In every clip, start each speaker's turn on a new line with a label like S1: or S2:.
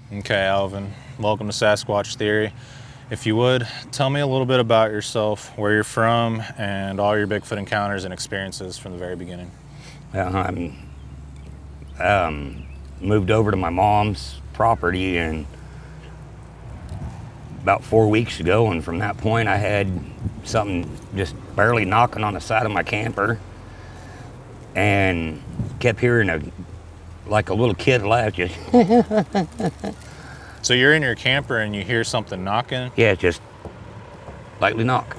S1: Okay, Alvin, welcome to Sasquatch Theory. If you would, tell me a little bit about yourself, where you're from, and all your Bigfoot encounters and experiences from the very beginning.
S2: I'm moved over to my mom's property and about 4 weeks ago, and from that point I had something just barely knocking on the side of my camper and kept hearing like a little kid laugh, just
S1: So you're in your camper and you hear something knocking.
S2: yeah, just lightly knock.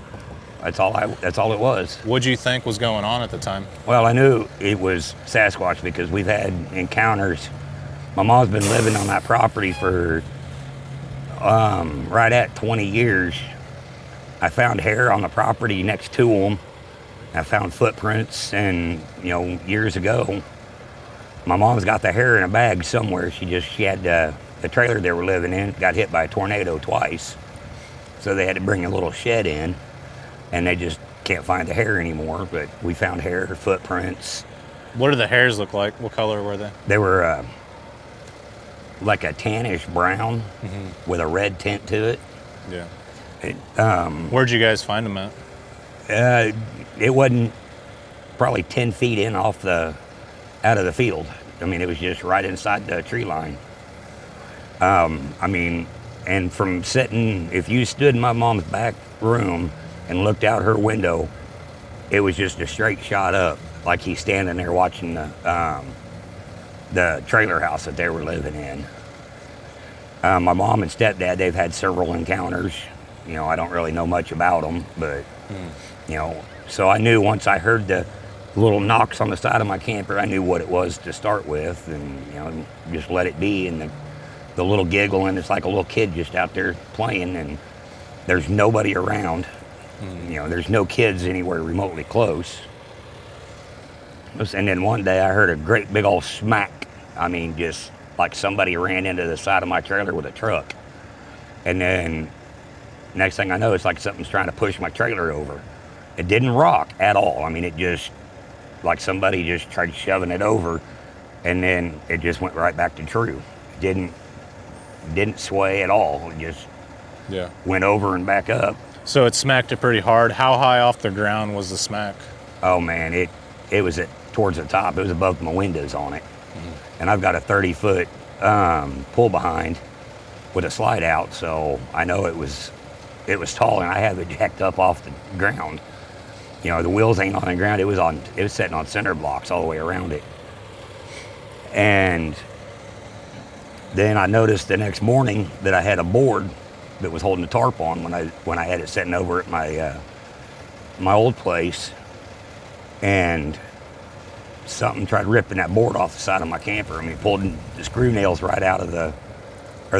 S2: That's all it was.
S1: What'd you think was going on at the time?
S2: Well, I knew it was Sasquatch because we've had encounters. My mom's been living on that property for right at 20 years. I found hair on the property next to them. I found footprints, and years ago, my mom's got the hair in a bag somewhere. She had the trailer they were living in got hit by a tornado twice, so they had to bring a little shed in, and they just can't find the hair anymore. But we found hair, footprints.
S1: What did the hairs look like? What color were they?
S2: They were like a tannish brown with a red tint to it.
S1: Yeah. Where'd you guys find them at?
S2: It wasn't probably 10 feet in out of the field. I mean, it was just right inside the tree line. And from sitting, if you stood in my mom's back room and looked out her window, it was just a straight shot up, like he's standing there watching the trailer house that they were living in. My mom and stepdad, they've had several encounters. I don't really know much about them, but, so I knew once I heard the little knocks on the side of my camper, I knew what it was to start with, and, just let it be. And the little giggle, and it's like a little kid just out there playing, and there's nobody around. There's no kids anywhere remotely close. And then one day I heard a great big old smack. I mean, just like somebody ran into the side of my trailer with a truck. And then next thing I know, it's like something's trying to push my trailer over. It didn't rock at all. I mean, it just, like somebody just tried shoving it over, and then it just went right back to true. It didn't sway at all. It just went over and back up.
S1: So it smacked it pretty hard. How high off the ground was the smack?
S2: Oh man, it was towards the top. It was above my windows on it. And I've got a 30-foot pull behind with a slide out, so I know it was tall, and I have it jacked up off the ground. The wheels ain't on the ground. It was sitting on center blocks all the way around it. And then I noticed the next morning that I had a board that was holding the tarp on when I had it sitting over at my old place, and something tried ripping that board off the side of my camper. I mean, pulled the screw nails right out of the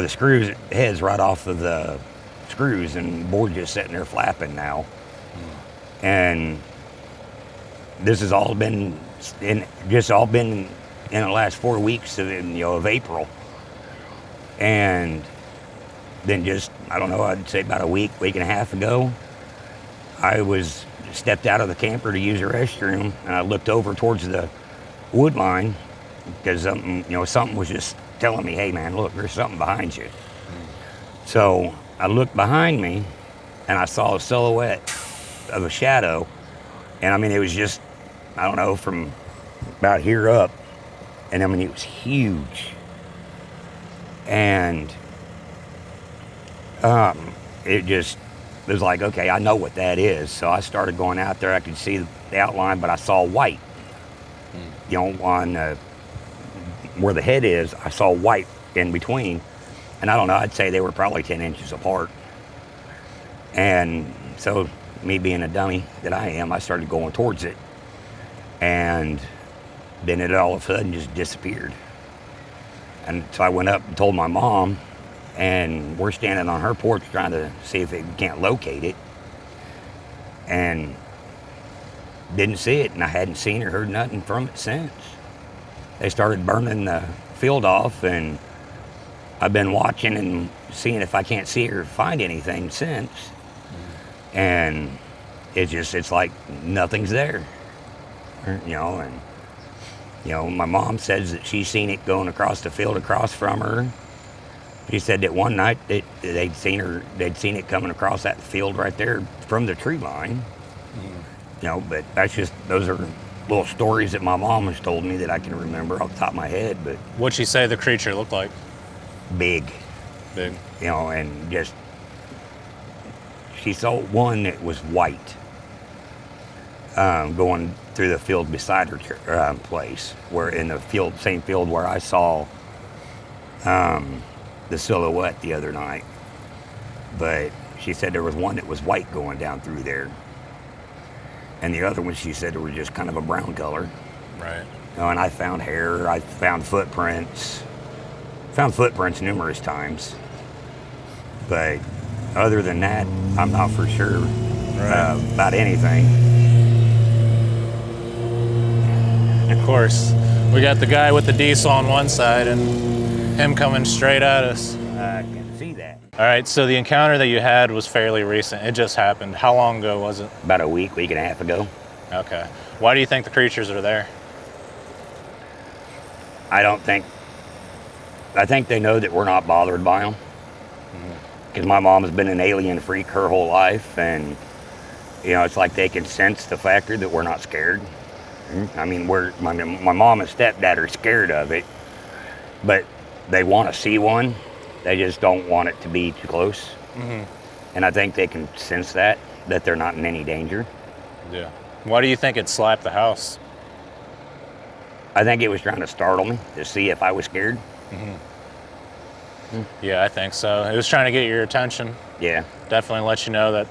S2: screws heads right off of the screws, and the board just sitting there flapping now. And this has all been in the last 4 weeks of April. And then just, I don't know, I'd say about a week and a half ago, I stepped out of the camper to use the restroom, and I looked over towards the wood line because something was just telling me, hey man, look, there's something behind you. So I looked behind me, and I saw a silhouette of a shadow, and I mean, it was just, I don't know, from about here up, and I mean, it was huge. And it was like, okay, I know what that is. So I started going out there. I could see the outline, but I saw white. On where the head is, I saw white in between. And I don't know, I'd say they were probably 10 inches apart. And so, me being a dummy that I am, I started going towards it. And then it all of a sudden just disappeared. And so I went up and told my mom, and we're standing on her porch trying to see if we can't locate it. And didn't see it, and I hadn't seen or heard nothing from it since. They started burning the field off, and I've been watching and seeing if I can't see or find anything since. And it's like nothing's there. My mom says that she's seen it going across the field across from her. She said that one night they'd seen it coming across that field right there from the tree line. You know, but those are little stories that my mom has told me that I can remember off the top of my head. But
S1: What'd she say the creature looked like?
S2: big,
S1: Big.
S2: you know, and just she saw one that was white going through the field beside her place, where in the same field where I saw the silhouette the other night. But she said there was one that was white going down through there, and the other one she said were just kind of a brown color.
S1: Right.
S2: You know, and I found hair, I found footprints numerous times. But other than that, I'm not for sure about anything.
S1: Of course, we got the guy with the diesel on one side and him coming straight at us.
S2: I can see that.
S1: All right, so the encounter that you had was fairly recent. It just happened. How long ago was it?
S2: About a week and a half ago.
S1: Okay. Why do you think the creatures are there?
S2: I think they know that we're not bothered by them. Because my mom has been an alien freak her whole life, and you know, it's like they can sense the factor that we're not scared. I mean, my mom and stepdad are scared of it, but they want to see one. They just don't want it to be too close. And I think they can sense that they're not in any danger.
S1: Yeah. Why do you think it slapped the house?
S2: I think it was trying to startle me to see if I was scared.
S1: Yeah, I think so. It was trying to get your attention.
S2: Yeah.
S1: Definitely let you know that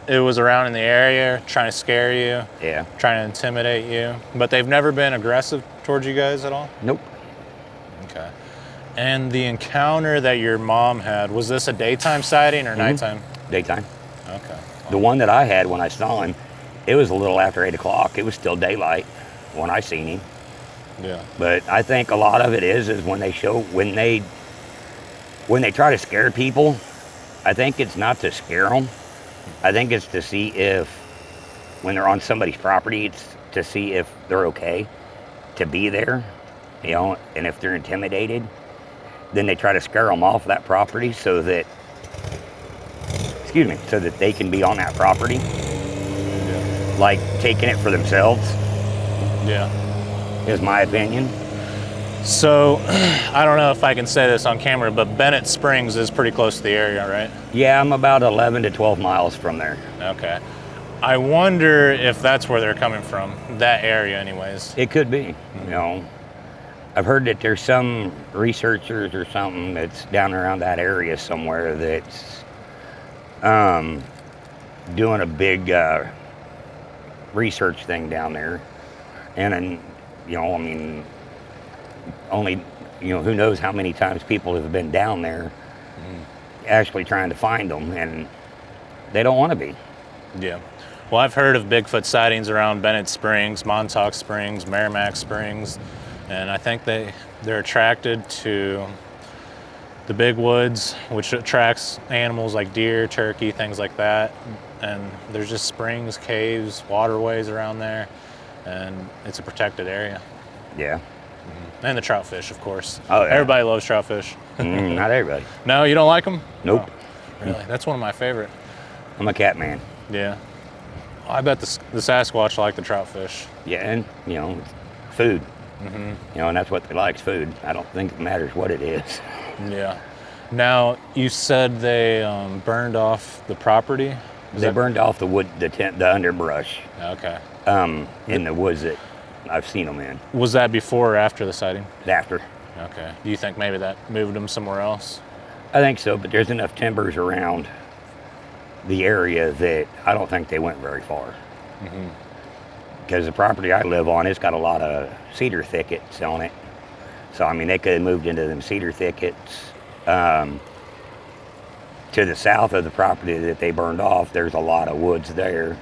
S1: it was around in the area, trying to scare you,
S2: Yeah.
S1: trying to intimidate you. But they've never been aggressive towards you guys at all?
S2: Nope.
S1: Okay. And the encounter that your mom had, was this a daytime sighting or nighttime?
S2: Daytime.
S1: Okay.
S2: The one that I had when I saw him, it was a little after 8 o'clock. It was still daylight when I seen him.
S1: Yeah.
S2: But I think a lot of it is when they try to scare people, I think it's not to scare them. I think it's to see if, when they're on somebody's property, it's to see if they're okay to be there, you know, and if they're intimidated, then they try to scare them off that property so that they can be on that property, like taking it for themselves.
S1: Yeah.
S2: Is my opinion.
S1: So, I don't know if I can say this on camera, but Bennett Springs is pretty close to the area, right?
S2: Yeah, I'm about 11 to 12 miles from there.
S1: Okay. I wonder if that's where they're coming from, that area anyways.
S2: It could be, you know. I've heard that there's some researchers or something that's down around that area somewhere that's doing a big research thing down there. And, you know, I mean, only, you know, who knows how many times people have been down there actually trying to find them, and they don't want to be.
S1: Yeah. Well, I've heard of Bigfoot sightings around Bennett Springs, Montauk Springs, Merrimack Springs, and I think they're attracted to the big woods, which attracts animals like deer, turkey, things like that. And there's just springs, caves, waterways around there, and it's a protected area.
S2: Yeah.
S1: And the trout fish, of course.
S2: Oh, yeah.
S1: Everybody loves trout fish.
S2: Not everybody.
S1: No, you don't like them?
S2: Nope.
S1: Oh, really? That's one of my favorite.
S2: I'm a cat man.
S1: Yeah. I bet the Sasquatch like the trout fish.
S2: Yeah, and, you know, food. You know, and that's what they like, is food. I don't think it matters what it is.
S1: Yeah. Now, you said they burned off the property?
S2: They burned off the wood, the underbrush.
S1: Okay.
S2: In the woods that I've seen them in.
S1: Was that before or after the sighting?
S2: After.
S1: Okay. Do you think maybe that moved them somewhere else?
S2: I think so, but there's enough timbers around the area that I don't think they went very far. Because the property I live on, it's got a lot of cedar thickets on it. So, I mean, they could have moved into them cedar thickets. To the south of the property that they burned off, there's a lot of woods there.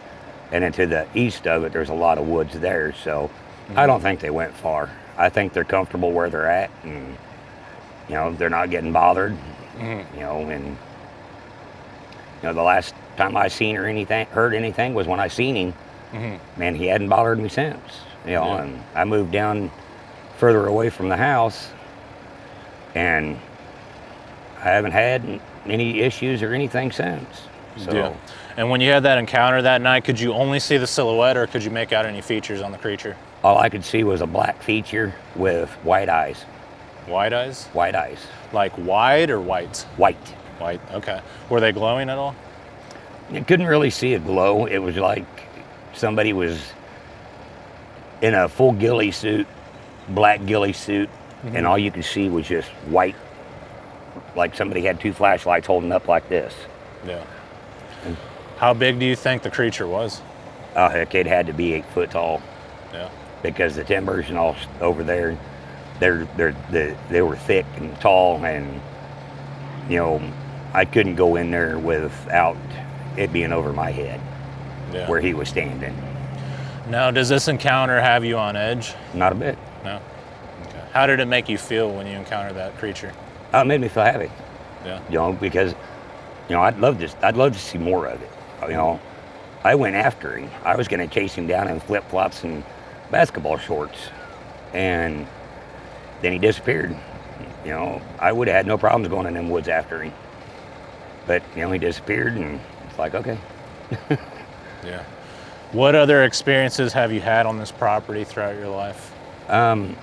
S2: And then to the east of it, there's a lot of woods there. So I don't think they went far. I think they're comfortable where they're at, and, you know, they're not getting bothered. You know, and, you know, the last time I seen or heard anything was when I seen him. Man, he hadn't bothered me since. You know, and I moved down further away from the house, and I haven't had any issues or anything since. So,
S1: Yeah. And when you had that encounter that night, could you only see the silhouette, or could you make out any features on the creature?
S2: all I could see was a black feature with white eyes.
S1: White eyes?
S2: White eyes.
S1: Like wide or white?
S2: White.
S1: White, okay. Were they glowing at all?
S2: You couldn't really see a glow. It was like somebody was in a full ghillie suit, black ghillie suit, and all you could see was just white, like somebody had two flashlights holding up like this.
S1: Yeah. How big do you think the creature was?
S2: Oh, heck, it had to be 8 foot tall.
S1: Yeah.
S2: Because the timbers and all over there, they were thick and tall, and you know, I couldn't go in there without it being over my head
S1: Yeah.
S2: where he was standing.
S1: Now, does this encounter have you on edge?
S2: Not a bit.
S1: No. Okay. How did it make you feel when you encountered that creature?
S2: It made me feel happy.
S1: Yeah.
S2: You know, because you know, I'd love to see more of it. You know, I went after him. I was going to chase him down in flip-flops and basketball shorts, and then he disappeared. You know, I would have had no problems going in them woods after him, but you know, he disappeared, and it's like, okay.
S1: Yeah. What other experiences have you had on this property throughout your life?
S2: I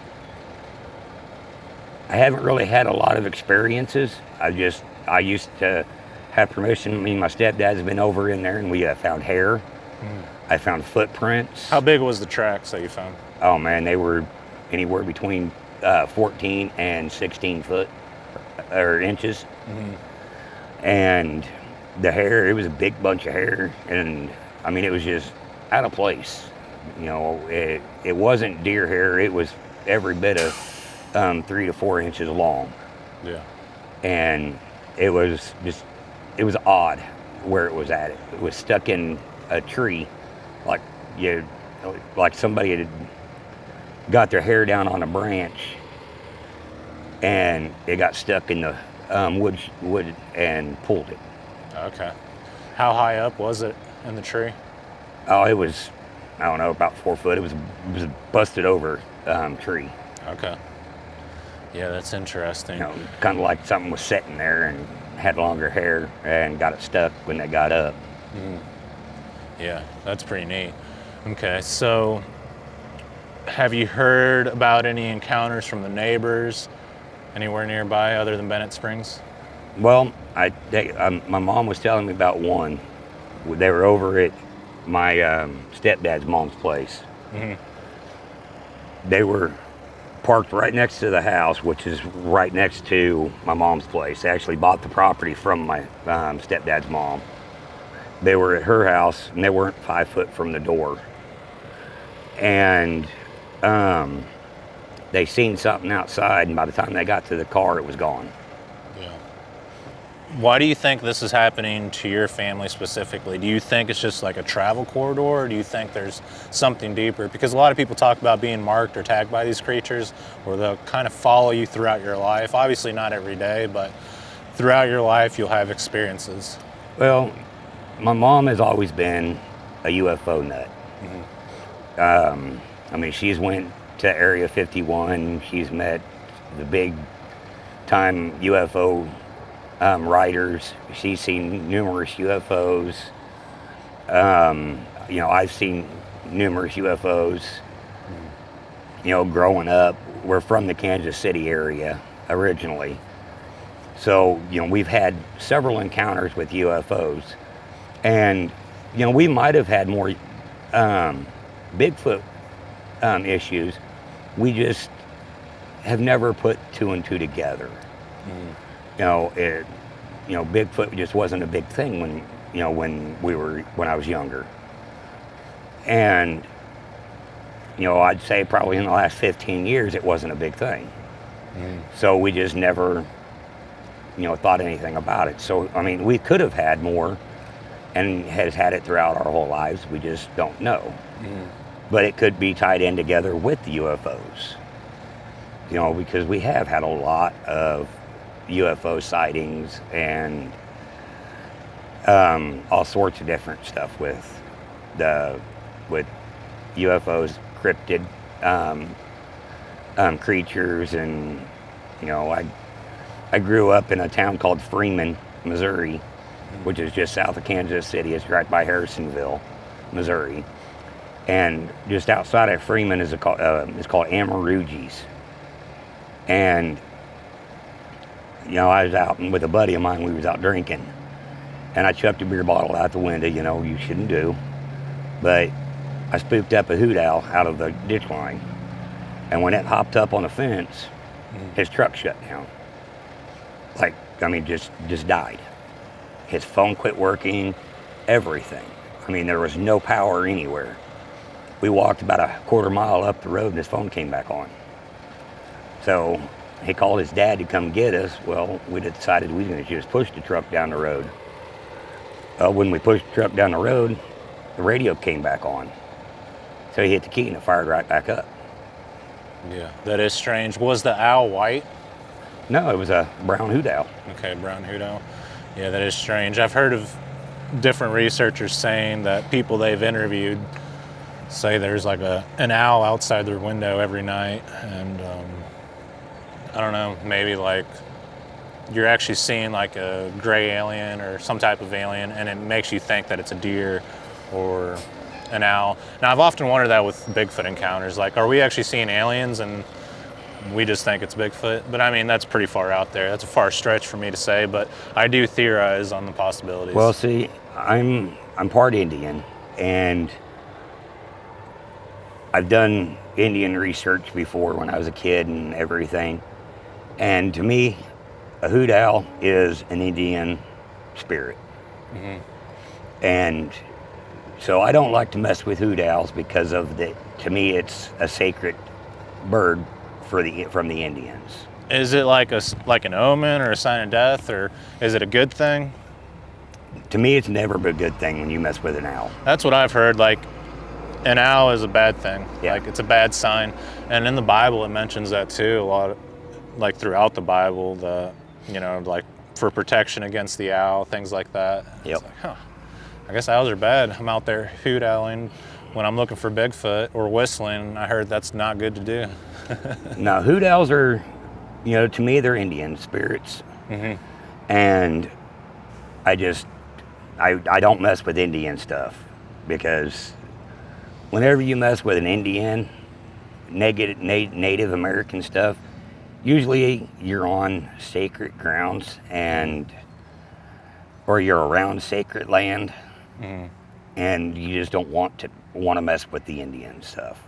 S2: haven't really had a lot of experiences. I used to have permission. Me and my stepdad's been over in there, and we found hair. I found footprints.
S1: How big was the tracks that you found?
S2: Oh man, they were anywhere between 14 and 16 foot or inches. And the hair, it was a big bunch of hair, and I mean, it was just out of place. You know, it wasn't deer hair. It was every bit of 3 to 4 inches long.
S1: Yeah.
S2: And it was odd where it was at. It was stuck in a tree, like somebody had got their hair down on a branch, and it got stuck in the wood and pulled it.
S1: Okay. How high up was it in the tree?
S2: Oh, it was, I don't know, about 4 foot. It was a busted over tree.
S1: Okay. Yeah, that's interesting.
S2: You know, kind of like something was sitting there and had longer hair and got it stuck when they got up.
S1: Yeah, that's pretty neat. Okay, so have you heard about any encounters from the neighbors anywhere nearby other than Bennett Springs?
S2: Well, my mom was telling me about one. They were over at my stepdad's mom's place. They were parked right next to the house, which is right next to my mom's place. They actually bought the property from my stepdad's mom. They were at her house, and they weren't 5 foot from the door. And they seen something outside, and by the time they got to the car, it was gone.
S1: Yeah. Why do you think this is happening to your family specifically? Do you think it's just like a travel corridor, or do you think there's something deeper? Because a lot of people talk about being marked or tagged by these creatures, or they'll kind of follow you throughout your life. Obviously not every day, but throughout your life you'll have experiences.
S2: Well, my mom has always been a UFO nut. I mean, she's went to Area 51. She's met the big time UFO writers. She's seen numerous UFOs. You know, I've seen numerous UFOs. You know, growing up, we're from the Kansas City area originally. So, you know, we've had several encounters with UFOs. And, you know, we might have had more Bigfoot issues. We just have never put 2 and 2 together. You know, Bigfoot just wasn't a big thing when I was younger. And, you know, I'd say probably in the last 15 years, it wasn't a big thing. So we just never, you know, thought anything about it. So, I mean, we could have had more and has had it throughout our whole lives. We just don't know. But it could be tied in together with the UFOs. You know, because we have had a lot of UFO sightings and all sorts of different stuff with UFOs, cryptid creatures, and you know, I grew up in a town called Freeman, Missouri, which is just south of Kansas City. It's right by Harrisonville, Missouri. And just outside of Freeman is called Amarugi's. And, you know, I was out with a buddy of mine. We was out drinking. And I chucked a beer bottle out the window, you know, you shouldn't do. But I spooked up a hoot owl out of the ditch line. And when it hopped up on the fence, his truck shut down. Like, I mean, just died. His phone quit working, everything. I mean, there was no power anywhere. We walked about a quarter mile up the road and his phone came back on. So he called his dad to come get us. Well, we decided we were going to just push the truck down the road. When we pushed the truck down the road, the radio came back on. So he hit the key and it fired right back up.
S1: Yeah, that is strange. Was the owl white?
S2: No, it was a brown hoot owl.
S1: Okay, brown hoot owl. Yeah, that is strange. I've heard of different researchers saying that people they've interviewed say there's like an owl outside their window every night, and I don't know, maybe like you're actually seeing like a gray alien or some type of alien, and it makes you think that it's a deer or an owl. Now, I've often wondered that with Bigfoot encounters, like, are we actually seeing aliens and we just think it's Bigfoot? But I mean, that's pretty far out there. That's a far stretch for me to say, but I do theorize on the possibilities.
S2: Well, see, I'm part Indian, and I've done Indian research before when I was a kid and everything. And to me, a hoot owl is an Indian spirit. Mm-hmm. And so I don't like to mess with hoot owls because of to me, it's a sacred bird from the Indians.
S1: Is it like an omen or a sign of death, or is it a good thing?
S2: To me, it's never a good thing when you mess with an owl.
S1: That's what I've heard. Like, an owl is a bad thing.
S2: Yeah.
S1: Like, it's a bad sign. And in the Bible, it mentions that too a lot. Like throughout the Bible, like for protection against the owl, things like that.
S2: Yep.
S1: It's like, huh, I guess owls are bad. I'm out there hoot owling when I'm looking for Bigfoot or whistling. I heard that's not good to do.
S2: Now, hoot owls are, to me, they're Indian spirits. Mm-hmm. And I don't mess with Indian stuff, because whenever you mess with an Indian, Native American stuff, usually you're on sacred grounds or you're around sacred land, and you just don't want to mess with the Indian stuff.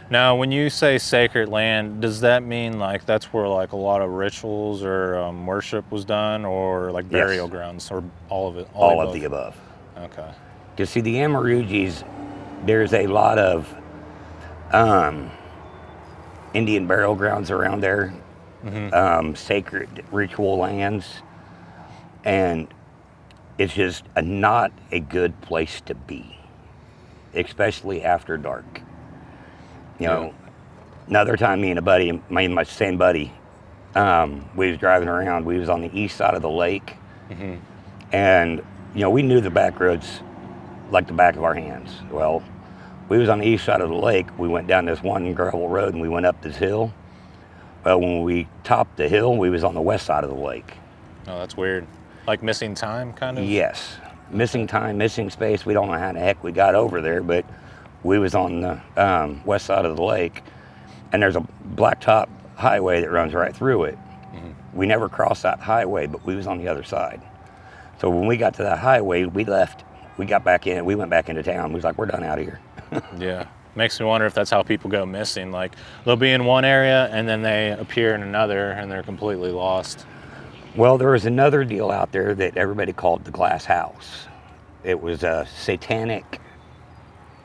S1: Now, when you say sacred land, does that mean like that's where like a lot of rituals or worship was done, or like burial grounds, or all of it?
S2: All of the above.
S1: Okay.
S2: Because see, the Amarugis, there's a lot of Indian burial grounds around there. Mm-hmm. Sacred ritual lands, and it's just not a good place to be, especially after dark. Another time, me and my same buddy, we was driving around. We was on the east side of the lake, mm-hmm. and we knew the back roads like the back of our hands. Well, we was on the east side of the lake. We went down this one gravel road and we went up this hill. Well, when we topped the hill, we was on the west side of the lake.
S1: Oh, that's weird. Like missing time, kind of?
S2: Yes. Missing time, missing space. We don't know how the heck we got over there, but we was on the west side of the lake, and there's a blacktop highway that runs right through it. Mm-hmm. We never crossed that highway, but we was on the other side. So when we got to that highway, we left. We got back in. We went back into town. We was like, we're done out of here.
S1: Yeah. Makes me wonder if that's how people go missing. Like, they'll be in one area and then they appear in another and they're completely lost.
S2: Well, there was another deal out there that everybody called the glass house. It was a satanic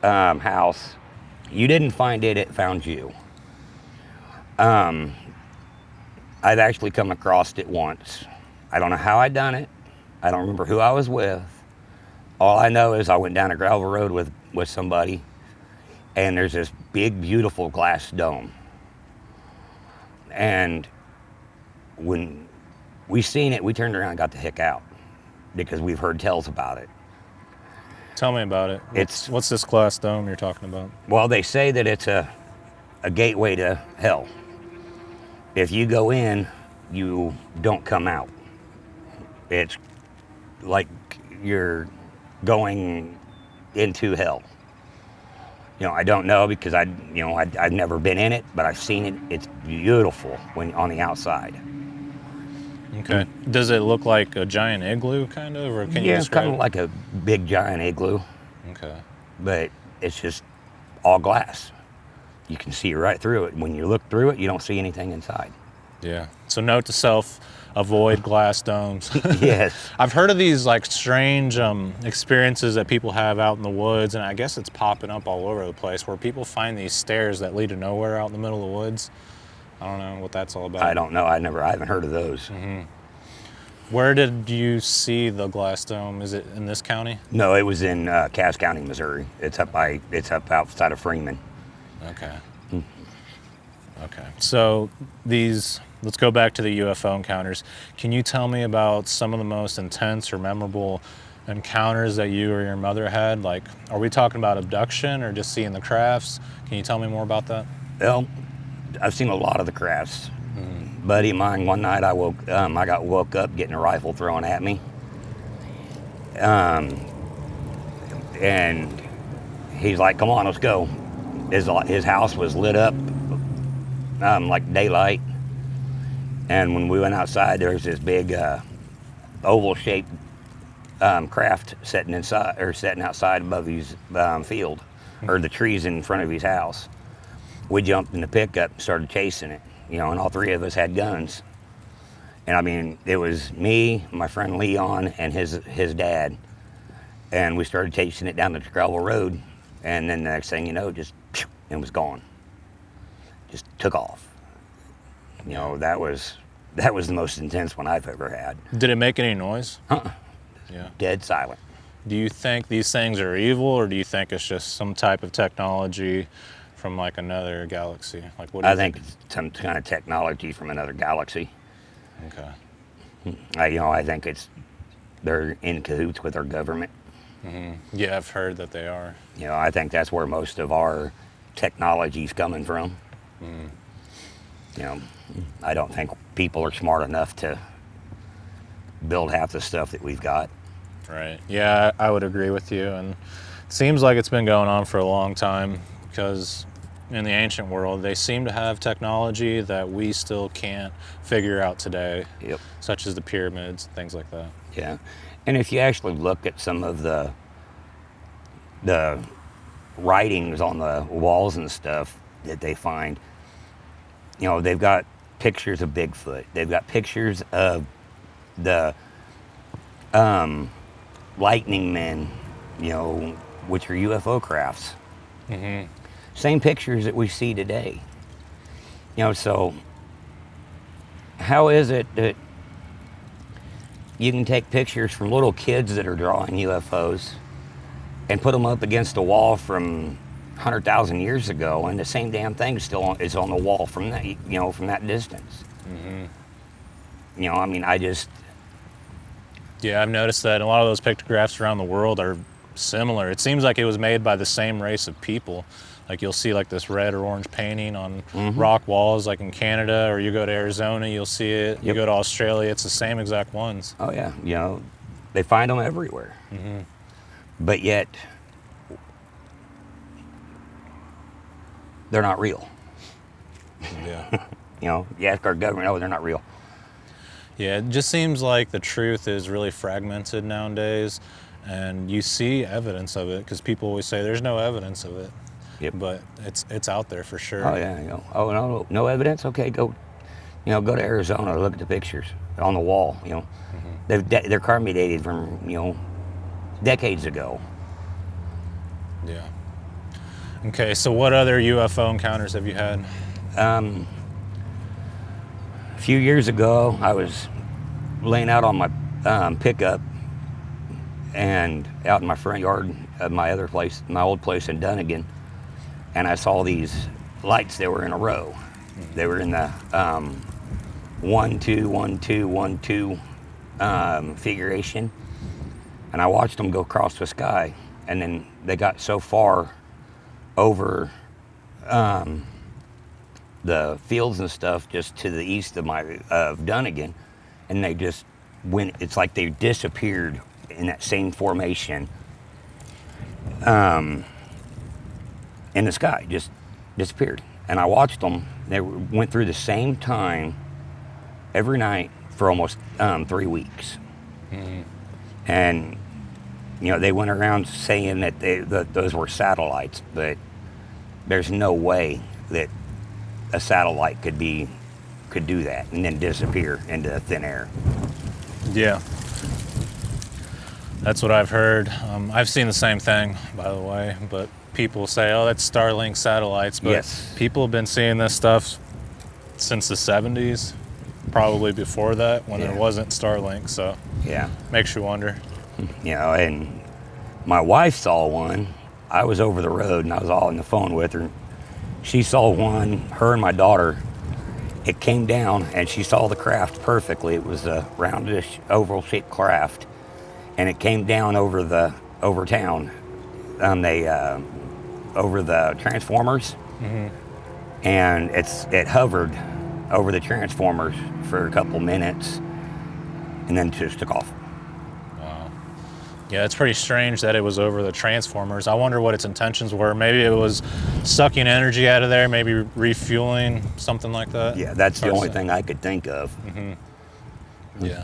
S2: house. You didn't find it, it found you. I've actually come across it once. I don't know how I done it. I don't remember who I was with. All I know is I went down a gravel road with somebody, and there's this big, beautiful glass dome. And when we seen it, we turned around and got the heck out, because we've heard tales about it.
S1: Tell me about it. What's this glass dome you're talking about?
S2: Well, they say that it's a gateway to hell. If you go in, you don't come out. It's like you're going into hell. I don't know because I've never been in it, but I've seen it. It's beautiful when on the outside.
S1: Okay. Does it look like a giant igloo, kind of, or can you
S2: It's kind
S1: describe
S2: of like a big giant igloo,
S1: Okay.
S2: but it's just all glass. You can see right through it. When you look through it, you don't see anything inside.
S1: Yeah. So note to self: avoid glass domes.
S2: Yes.
S1: I've heard of these like strange experiences that people have out in the woods, and I guess it's popping up all over the place, where people find these stairs that lead to nowhere out in the middle of the woods. I don't know what that's all about.
S2: I don't know. I haven't heard of those.
S1: Where did you see the glass dome? Is it in this county?
S2: No, it was in Cass County, Missouri. It's up outside of Freeman.
S1: Okay. Okay. So let's go back to the UFO encounters. Can you tell me about some of the most intense or memorable encounters that you or your mother had? Like, are we talking about abduction or just seeing the crafts? Can you tell me more about that?
S2: Well, I've seen a lot of the crafts. Buddy of mine, one night I got woke up getting a rifle thrown at me. And he's like, "Come on, let's go." His house was lit up like daylight. And when we went outside, there was this big oval-shaped craft sitting outside above his field, or the trees in front of his house. We jumped in the pickup and started chasing it, and all three of us had guns. And I mean, it was me, my friend Leon, and his dad. And we started chasing it down the gravel road. And then the next thing you know, just, it was gone. Just took off. That was the most intense one I've ever had.
S1: Did it make any noise?
S2: Yeah. Dead silent.
S1: Do you think these things are evil, or do you think it's just some type of technology from like another galaxy? Like, what do you think?
S2: I think it's some kind of technology from another galaxy.
S1: Okay.
S2: I think they're in cahoots with our government.
S1: Yeah, I've heard that they are.
S2: I think that's where most of our technology's coming from. I don't think people are smart enough to build half the stuff that we've got.
S1: Right. Yeah, I would agree with you. And it seems like it's been going on for a long time, because in the ancient world, they seem to have technology that we still can't figure out today.
S2: Yep.
S1: Such as the pyramids, things like that.
S2: Yeah. And if you actually look at some of the writings on the walls and stuff that they find, they've got pictures of Bigfoot. They've got pictures of the lightning men, which are UFO crafts. Same pictures that we see today. So how is it that you can take pictures from little kids that are drawing UFOs and put them up against a wall from 100,000 years ago, and the same damn thing is on the wall from that, from that distance? I mean,
S1: Yeah, I've noticed that a lot of those pictographs around the world are similar. It seems like it was made by the same race of people. Like, you'll see like this red or orange painting on rock walls, like in Canada, or you go to Arizona, you'll see it.
S2: Yep.
S1: You go to Australia, it's the same exact ones.
S2: Oh yeah, they find them everywhere. But yet, they're not real.
S1: Yeah.
S2: You ask our government, oh, they're not real.
S1: Yeah, it just seems like the truth is really fragmented nowadays, and you see evidence of it, because people always say there's no evidence of it.
S2: Yep.
S1: But it's out there for sure.
S2: Oh yeah, oh no evidence. Okay, go to Arizona, look at the pictures on the wall. They're carbon dated from decades ago.
S1: Yeah. Okay, so what other UFO encounters have you had?
S2: A few years ago, I was laying out on my pickup and out in my front yard of my old place in Dunnigan, and I saw these lights. They were in a row. They were in the 1 2 1 2 1 2 configuration, and I watched them go across the sky, and then they got so far over the fields and stuff just to the east of Dunnigan, and they just went. It's like they disappeared in that same formation in the sky, just disappeared. And I watched them. They went through the same time every night for almost 3 weeks. And they went around saying that that those were satellites, but there's no way that a satellite could do that and then disappear into thin air.
S1: Yeah. That's what I've heard. I've seen the same thing, by the way, but people say, oh, that's Starlink satellites. But
S2: Yes.
S1: People have been seeing this stuff since the 70s, probably before that, when there wasn't Starlink. So
S2: Yeah.
S1: makes you wonder.
S2: And my wife saw one. I was over the road and I was all on the phone with her. She saw one, her and my daughter. It came down and she saw the craft perfectly. It was a roundish, oval-shaped craft. And it came down over town. Over the transformers. And it hovered over the transformers for a couple minutes and then just took off.
S1: Wow. Yeah, it's pretty strange that it was over the transformers. I wonder what its intentions were. Maybe it was sucking energy out of there, maybe refueling, something like that.
S2: Yeah, that's the only thing I could think of.
S1: Yeah.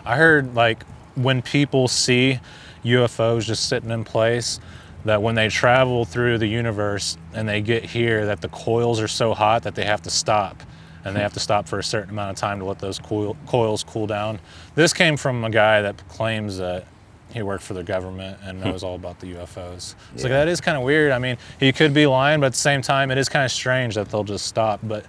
S1: I heard, like, when people see UFOs just sitting in place, that when they travel through the universe and they get here, that the coils are so hot that they have to stop. And they have to stop for a certain amount of time to let those coils cool down. This came from a guy that claims that he worked for the government and knows all about the UFOs. It's like, that is kind of weird. I mean, he could be lying, but at the same time, it is kind of strange that they'll just stop. But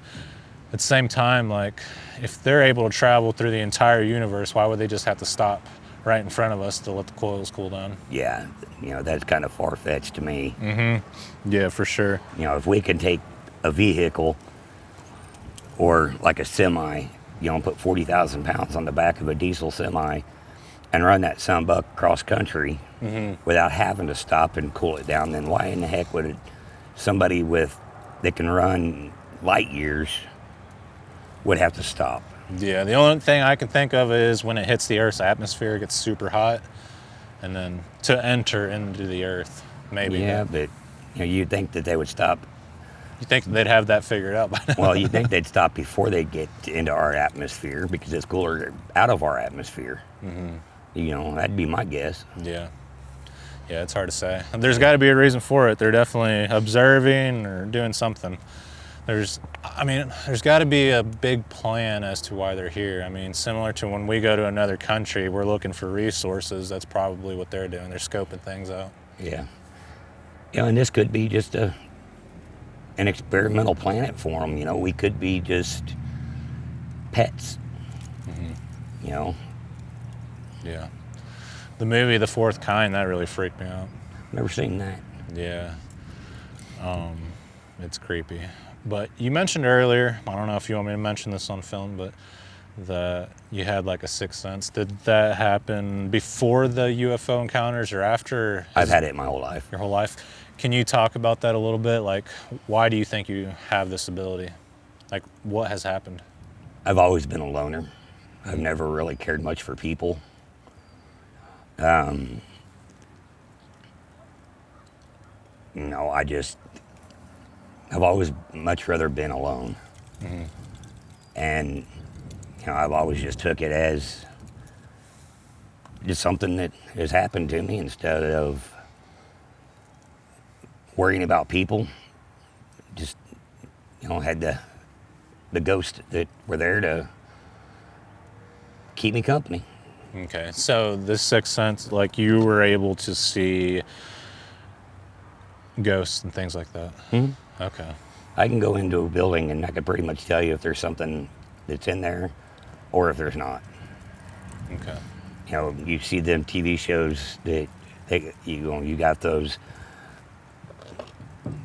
S1: at the same time, like, if they're able to travel through the entire universe, why would they just have to stop right in front of us to let the coils cool down?
S2: Yeah, that's kind of far-fetched to me.
S1: Yeah, for sure.
S2: If we can take a vehicle or like a semi, put 40,000 pounds on the back of a diesel semi and run that sunbuck across country without having to stop and cool it down, then why in the heck would somebody that can run light years would have to stop?
S1: Yeah, the only thing I can think of is when it hits the Earth's atmosphere, it gets super hot, and then to enter into the Earth, maybe.
S2: Yeah, but you'd think that they would stop.
S1: You think they'd have that figured out by now?
S2: Well, you'd think they'd stop before they get into our atmosphere because it's cooler out of our atmosphere. That'd be my guess.
S1: Yeah. Yeah, it's hard to say. There's got to be a reason for it. They're definitely observing or doing something. There's got to be a big plan as to why they're here. I mean, similar to when we go to another country, we're looking for resources. That's probably what they're doing. They're scoping things out.
S2: Yeah. And this could be just an experimental planet for them. We could be just pets.
S1: Yeah. The movie The Fourth Kind, that really freaked me out.
S2: Never seen that.
S1: Yeah. It's creepy. But you mentioned earlier, I don't know if you want me to mention this on film, but that you had like a sixth sense. Did that happen before the UFO encounters or after?
S2: I've had it my whole life.
S1: Your whole life? Can you talk about that a little bit? Like, why do you think you have this ability? Like, what has happened?
S2: I've always been a loner. I've never really cared much for people. I've always much rather been alone. And, I've always just took it as just something that has happened to me instead of worrying about people. Just, had the ghosts that were there to keep me company.
S1: Okay, so this sixth sense, like you were able to see ghosts and things like that? Okay.
S2: I can go into a building and I can pretty much tell you if there's something that's in there or if there's not.
S1: Okay.
S2: You see them TV shows that you got those,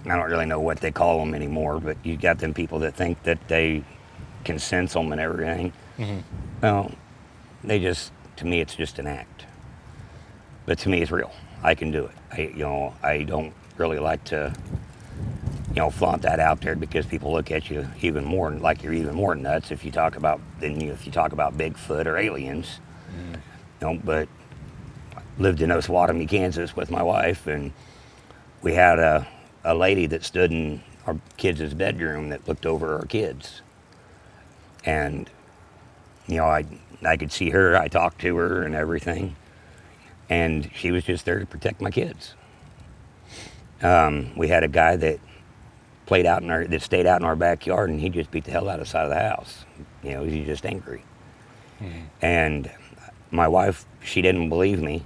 S2: I don't really know what they call them anymore, but you got them people that think that they can sense them and everything. Well, to me, it's just an act. But to me, it's real. I can do it. I don't really like to, flaunt that out there because people look at you even more like you're even more nuts if you talk about Bigfoot or aliens. But lived in Osawatomie, Kansas with my wife, and we had a lady that stood in our kids' bedroom that looked over our kids. And, I could see her, I talked to her and everything. And she was just there to protect my kids. We had a guy that stayed out in our backyard, and he just beat the hell out of the side of the house. He's just angry. And my wife, she didn't believe me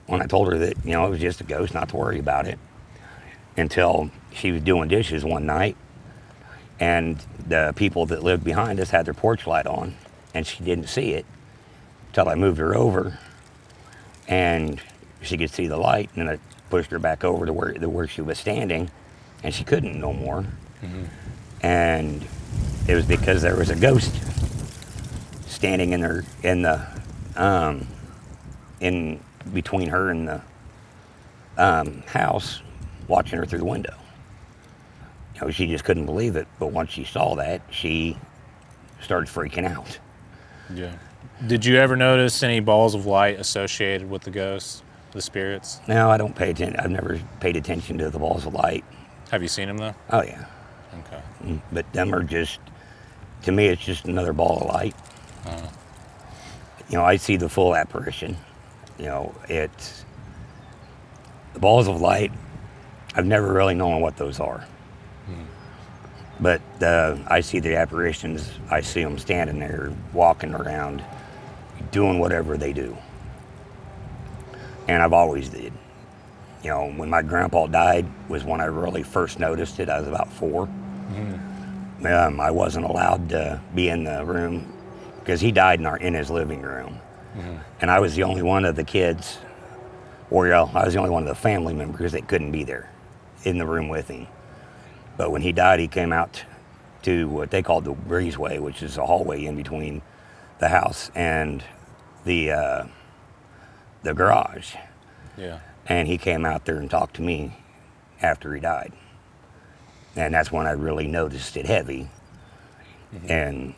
S2: when I told her that, it was just a ghost, not to worry about it, until she was doing dishes one night, and the people that lived behind us had their porch light on, and she didn't see it until I moved her over, and she could see the light, and I pushed her back over to where she was standing, and she couldn't no more. And it was because there was a ghost standing in between her and the house, watching her through the window. She just couldn't believe it, but once she saw that, she started freaking out.
S1: Yeah. Did you ever notice any balls of light associated with the ghosts, the spirits?
S2: No, I don't pay attention. I've never paid attention to the balls of light.
S1: Have you seen them though?
S2: Oh yeah.
S1: Okay.
S2: But them are just, to me, it's just another ball of light. I see the full apparition. It's the balls of light. I've never really known what those are. But I see the apparitions. I see them standing there, walking around, doing whatever they do. And I've always did. When my grandpa died was when I really first noticed it. I was about 4. I wasn't allowed to be in the room because he died in his living room. And I was the only one of the kids, or I was the only one of the family members that couldn't be there in the room with him. But when he died, he came out to what they called the breezeway, which is a hallway in between the house and the garage.
S1: Yeah.
S2: And he came out there and talked to me after he died. And that's when I really noticed it heavy. And,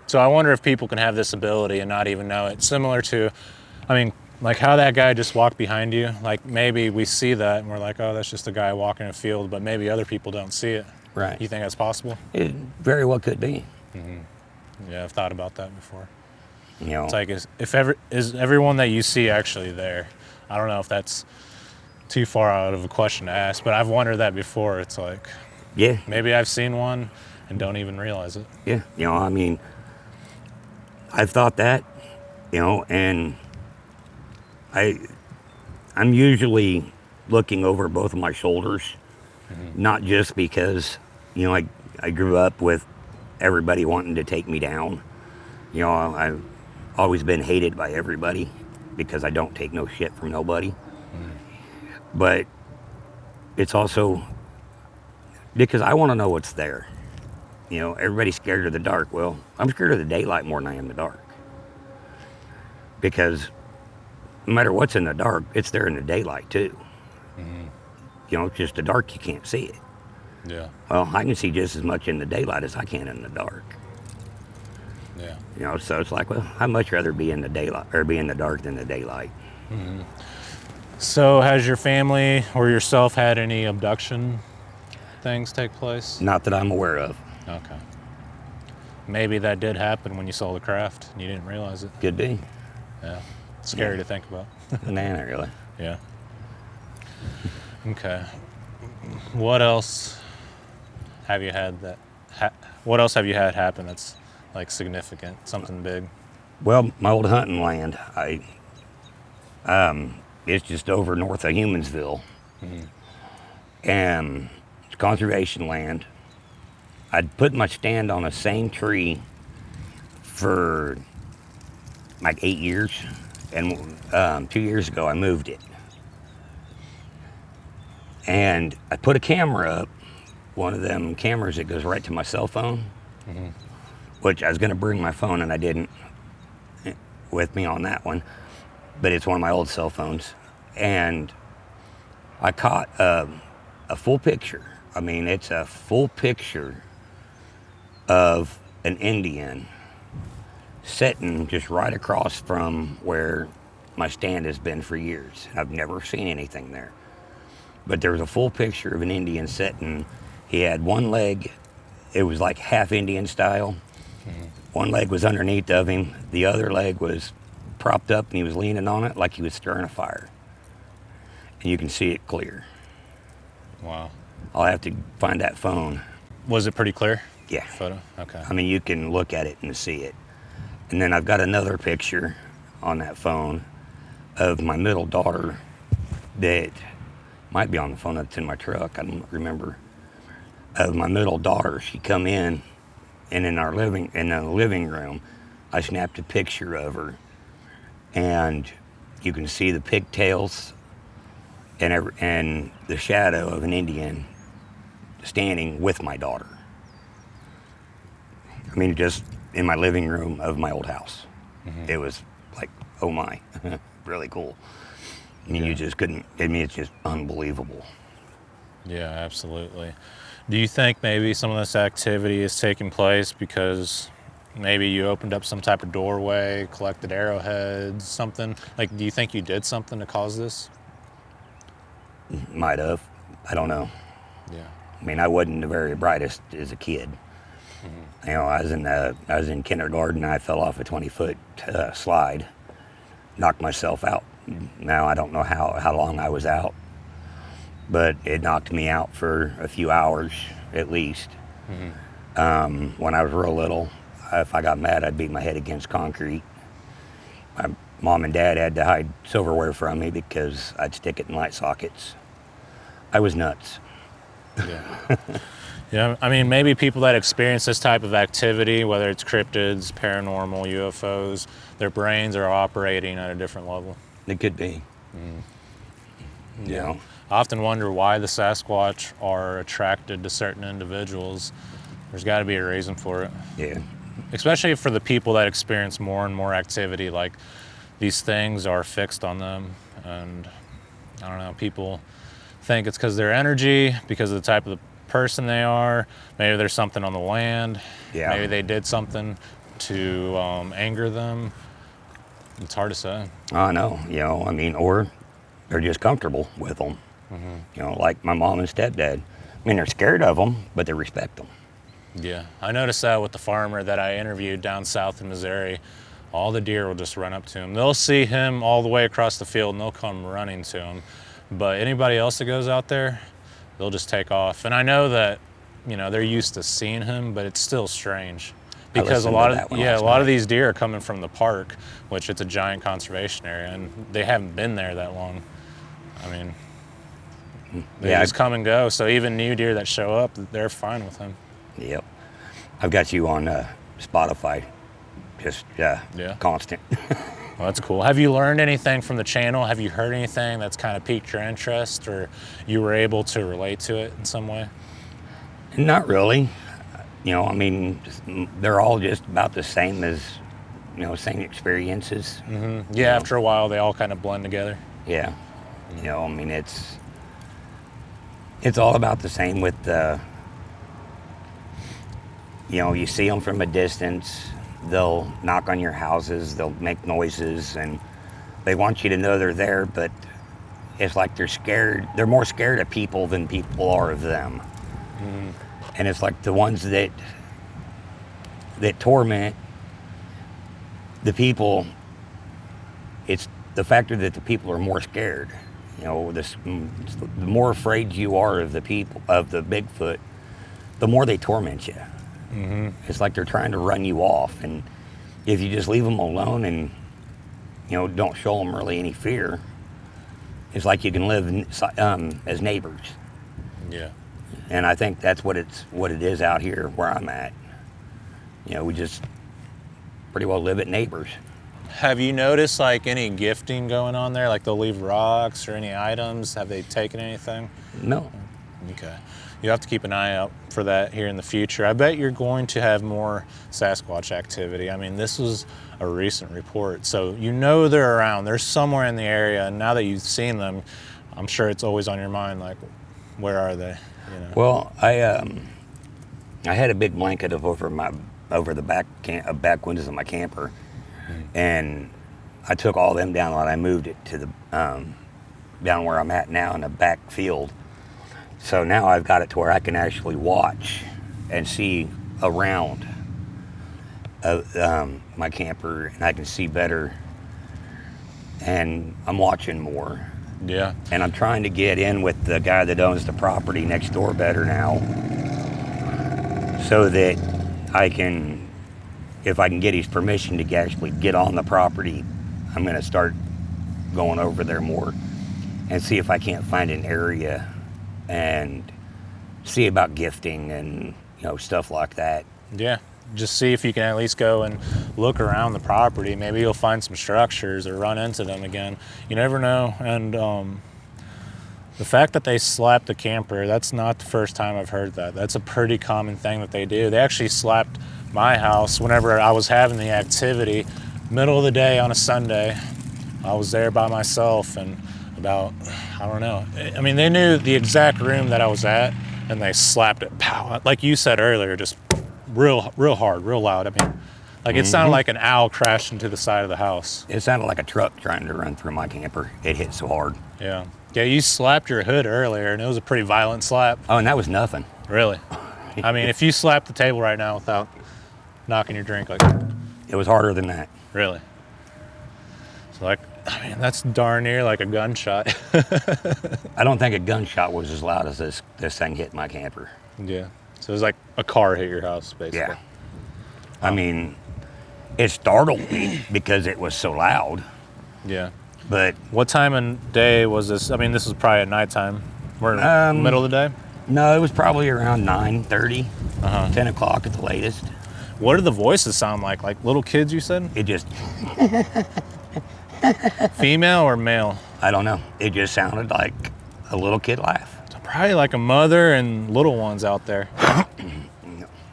S1: So I wonder if people can have this ability and not even know it. Similar to, like how that guy just walked behind you. Like maybe we see that and we're like, oh, that's just a guy walking a field, but maybe other people don't see it.
S2: Right.
S1: You think that's possible?
S2: It very well could be.
S1: Yeah, I've thought about that before.
S2: You know,
S1: It's like, is everyone that you see actually there? I don't know if that's too far out of a question to ask, but I've wondered that before. It's like,
S2: yeah,
S1: maybe I've seen one and don't even realize it.
S2: yeah. You know, I mean, I've thought that, you know, and I'm usually looking over both of my shoulders, not just because, you know, I grew up with everybody wanting to take me down. You know, I've always been hated by everybody because I don't take no shit from nobody. But it's also because I want to know what's there. You know, everybody's scared of the dark. Well, I'm scared of the daylight more than I am the dark. Because no matter what's in the dark, it's there in the daylight too. You know, it's just the dark, you can't see it.
S1: Yeah.
S2: Well, I can see just as much in the daylight as I can in the dark.
S1: Yeah.
S2: You know, so it's like, well, I'd much rather be in the daylight or be in the dark than the daylight.
S1: So has your family or yourself had any abduction things take place?
S2: Not that I'm aware of.
S1: Okay. Maybe that did happen when you saw the craft and you didn't realize it.
S2: Could be.
S1: Yeah. Scary to think about.
S2: Nah, not really.
S1: Yeah. Okay. What else have you had what else have you had happen that's like significant, something big?
S2: Well, my old hunting land, it's just over north of Humansville. And it's conservation land. I'd put my stand on the same tree for like 8 years. And 2 years ago, I moved it. And I put a camera up, one of them cameras that goes right to my cell phone, which I was going to bring my phone and I didn't with me on that one, but it's one of my old cell phones. And I caught a a full picture. I mean, it's a full picture of an Indian sitting just right across from where my stand has been for years. I've never seen anything there. But there was a full picture of an Indian sitting. He had one leg, it was like half Indian style. One leg was underneath of him. The other leg was propped up and he was leaning on it like he was stirring a fire. And you can see it clear.
S1: Wow.
S2: I'll have to find that phone.
S1: Was it pretty clear?
S2: Yeah.
S1: Photo? Okay.
S2: I mean, you can look at it and see it. And then I've got another picture on that phone of my middle daughter that might be on the phone that's in my truck. I don't remember. Of my middle daughter, she come in, and in the living room, I snapped a picture of her, and you can see the pigtails and the shadow of an Indian standing with my daughter. I mean, just in my living room of my old house. It was like, oh my, really cool. I mean, you just couldn't, I mean, it's just unbelievable.
S1: Yeah, absolutely. Do you think maybe some of this activity is taking place because maybe you opened up some type of doorway, collected arrowheads, something? Like, do you think you did something to cause this?
S2: Might have. I don't know.
S1: Yeah.
S2: I mean, I wasn't the very brightest as a kid. You know, I was in kindergarten. I fell off a 20-foot slide, knocked myself out. Now I don't know how long I was out, but it knocked me out for a few hours at least. When I was real little, if I got mad, I'd beat my head against concrete. My mom and dad had to hide silverware from me because I'd stick it in light sockets. I was nuts.
S1: Yeah. Yeah, I mean, maybe people that experience this type of activity, whether it's cryptids, paranormal, UFOs, their brains are operating at a different level.
S2: It could be. You know?
S1: I often wonder why the Sasquatch are attracted to certain individuals. There's got to be a reason for it.
S2: Yeah.
S1: Especially for the people that experience more and more activity, like these things are fixed on them. And I don't know, people think it's because of their energy, because of the type of the person they are. Maybe there's something on the land.
S2: Yeah.
S1: Maybe they did something to anger them. It's hard to say.
S2: I know, you know, I mean, or they're just comfortable with them. You know, like my mom and stepdad. I mean, they're scared of them, but they respect them.
S1: Yeah, I noticed that with the farmer that I interviewed down south in Missouri. All the deer will just run up to him. They'll see him all the way across the field and they'll come running to him. But anybody else that goes out there, they'll just take off. And I know that, you know, they're used to seeing him, but it's still strange. Because a lot of these deer are coming from the park, which it's a giant conservation area, and they haven't been there that long. I mean, they just come and go. So even new deer that show up, they're fine with him.
S2: Yep. I've got you on Spotify, just constant.
S1: Well, that's cool. Have you learned anything from the channel? Have you heard anything that's kind of piqued your interest, or you were able to relate to it in some way?
S2: Not really. You know, I mean, they're all just about the same as, you know, same experiences.
S1: Yeah, after a while, they all kind of blend together.
S2: Yeah. You know, I mean, it's all about the same with, you know, you see them from a distance, they'll knock on your houses, they'll make noises, and they want you to know they're there, but it's like they're scared. They're more scared of people than people are of them. And it's like the ones that torment the people, it's the factor that the people are more scared. You know, the more afraid you are of the people, of the Bigfoot, the more they torment you. It's like they're trying to run you off. And if you just leave them alone and, you know, don't show them really any fear, it's like you can live as neighbors.
S1: Yeah.
S2: And I think that's what it is out here where I'm at. You know, we just pretty well live at neighbors.
S1: Have you noticed like any gifting going on there? Like they'll leave rocks or any items? Have they taken anything?
S2: No.
S1: Okay. You have to keep an eye out for that here in the future. I bet you're going to have more Sasquatch activity. I mean, this was a recent report, so you know they're around. They're somewhere in the area, and now that you've seen them, I'm sure it's always on your mind, like, Where are they? You know?
S2: Well, I had a big blanket over the back windows of my camper, and I took all them down when I moved it to the down where I'm at now in the back field. So now I've got it to where I can actually watch and see around my camper, and I can see better, and I'm watching more.
S1: Yeah.
S2: And I'm trying to get in with the guy that owns the property next door better now, so that I can, if I can get his permission to actually get on the property, I'm going to start going over there more and see if I can't find an area and see about gifting and, you know, stuff like that.
S1: Yeah. Just see if you can at least go and look around the property. Maybe you'll find some structures or run into them again. You never know. And the fact that they slapped the camper, that's not the first time I've heard that. That's a pretty common thing that they do. They actually slapped my house whenever I was having the activity, middle of the day on a Sunday. I was there by myself, and about, I don't know. I mean, they knew the exact room that I was at, and they slapped it. Pow. Like you said earlier, just real hard, real loud. I mean, like it sounded like an owl crashed into the side of the house.
S2: It sounded like a truck trying to run through my camper. It hit so hard.
S1: Yeah. Yeah, you slapped your hood earlier, and it was a pretty violent slap.
S2: Oh, and that was nothing.
S1: Really? I mean, if you slapped the table right now without knocking your drink, like...
S2: It was harder than that.
S1: Really? So, like, I mean, that's darn near like a gunshot.
S2: I don't think a gunshot was as loud as this thing hit my camper.
S1: Yeah. So it was like a car hit your house, basically.
S2: Yeah. I mean, it startled me because it was so loud.
S1: Yeah.
S2: But
S1: what time of day was this? I mean, this was probably at nighttime. We're in the middle of the day?
S2: No, it was probably around 9:30, 10 o'clock at the latest.
S1: What did the voices sound like? Like little kids, you said?
S2: It just,
S1: Female or male?
S2: I don't know. It just sounded like a little kid laugh.
S1: So probably like a mother and little ones out there.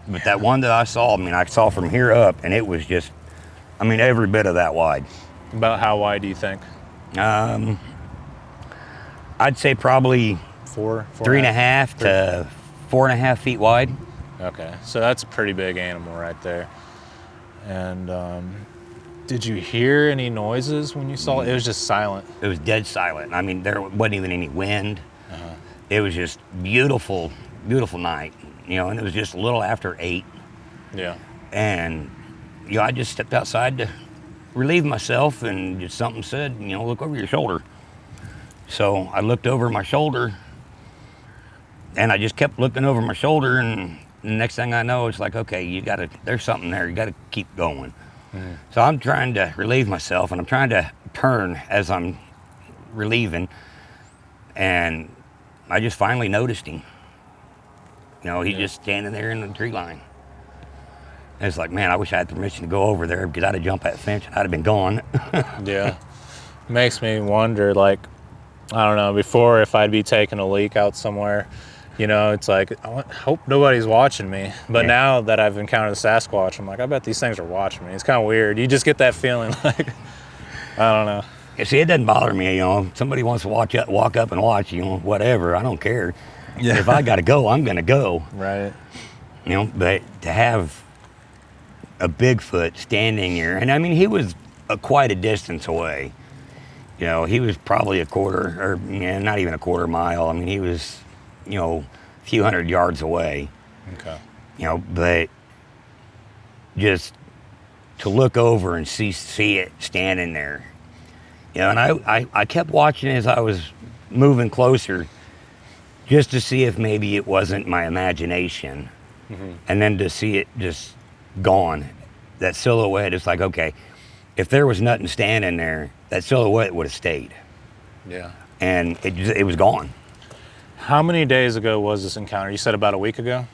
S2: But that one that I saw, I mean, I saw from here up, and it was just, I mean, every bit of that wide.
S1: About how wide do you think?
S2: I'd say probably
S1: Four
S2: 3.5 to 4.5 feet wide.
S1: Okay, so that's a pretty big animal right there. And did you hear any noises when you saw it? It was just silent.
S2: It was dead silent. I mean, there wasn't even any wind. It was just beautiful, beautiful night, you know, and it was just a little after 8.
S1: Yeah.
S2: And, you know, I just stepped outside to relieve myself, and just something said, you know, look over your shoulder. So I looked over my shoulder, and I just kept looking over my shoulder, and the next thing I know, it's like, okay, there's something there, you gotta keep going. So I'm trying to relieve myself, and I'm trying to turn as I'm relieving, and I just finally noticed him. You know, he's just standing there in the tree line. And it's like, man, I wish I had permission to go over there, because I'd have jumped that fence and I'd have been gone.
S1: Yeah. Makes me wonder, like, I don't know, before if I'd be taking a leak out somewhere, you know, it's like, hope nobody's watching me. But now that I've encountered the Sasquatch, I'm like, I bet these things are watching me. It's kind of weird. You just get that feeling, like, I don't know.
S2: Yeah, see, it doesn't bother me, you know. If somebody wants to walk up and watch, you know, whatever, I don't care. Yeah. If I got to go, I'm going to go.
S1: Right.
S2: You know, but to have a Bigfoot standing here, and I mean, he was quite a distance away. You know, he was probably a quarter, or not even a quarter mile. I mean, he was, you know, a few hundred yards away.
S1: Okay.
S2: You know, but just to look over and see it standing there. You know, and I kept watching as I was moving closer, just to see if maybe it wasn't my imagination. And then to see it just gone, that silhouette, it's like, okay, if there was nothing standing there, that silhouette would have stayed.
S1: Yeah.
S2: And it was gone.
S1: How many days ago was this encounter? You said about a week ago?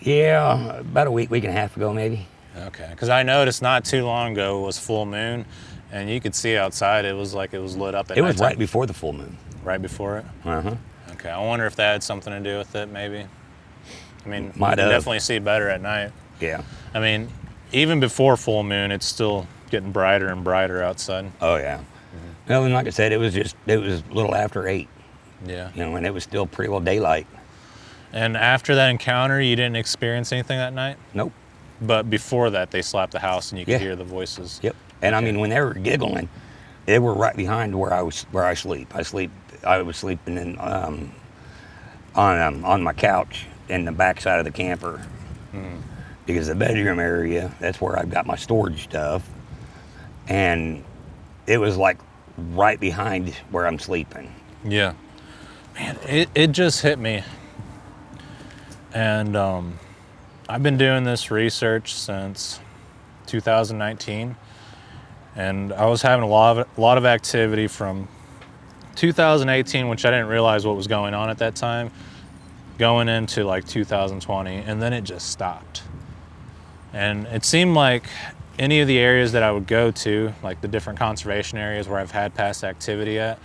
S2: Yeah, about a week and a half ago, maybe.
S1: Okay, because I noticed not too long ago was full moon, and you could see outside, it was like it was lit up at
S2: nighttime. It was
S1: nighttime.
S2: right before the full moon.
S1: Right before it?
S2: Uh-huh.
S1: Okay, I wonder if that had something to do with it, maybe. I mean,
S2: Might
S1: you can
S2: have.
S1: definitely see better at night.
S2: Yeah.
S1: I mean, even before full moon, it's still getting brighter and brighter outside.
S2: Oh, yeah. Well, and like I said, it was a little after 8.
S1: Yeah.
S2: You know, and it was still pretty well daylight.
S1: And after that encounter, you didn't experience anything that night?
S2: Nope.
S1: But before that, they slapped the house and you could
S2: Yeah.
S1: hear the voices.
S2: Yep. And
S1: Okay.
S2: I mean, when they were giggling, they were right behind where I sleep. I was sleeping in on my couch in the backside of the camper. Because the bedroom area, that's where I've got my storage stuff. And it was like right behind where I'm sleeping.
S1: Yeah. Man, it just hit me. And I've been doing this research since 2019. And I was having a lot of activity from 2018, which I didn't realize what was going on at that time, going into like 2020, and then it just stopped. And it seemed like any of the areas that I would go to, like the different conservation areas where I've had past activity at,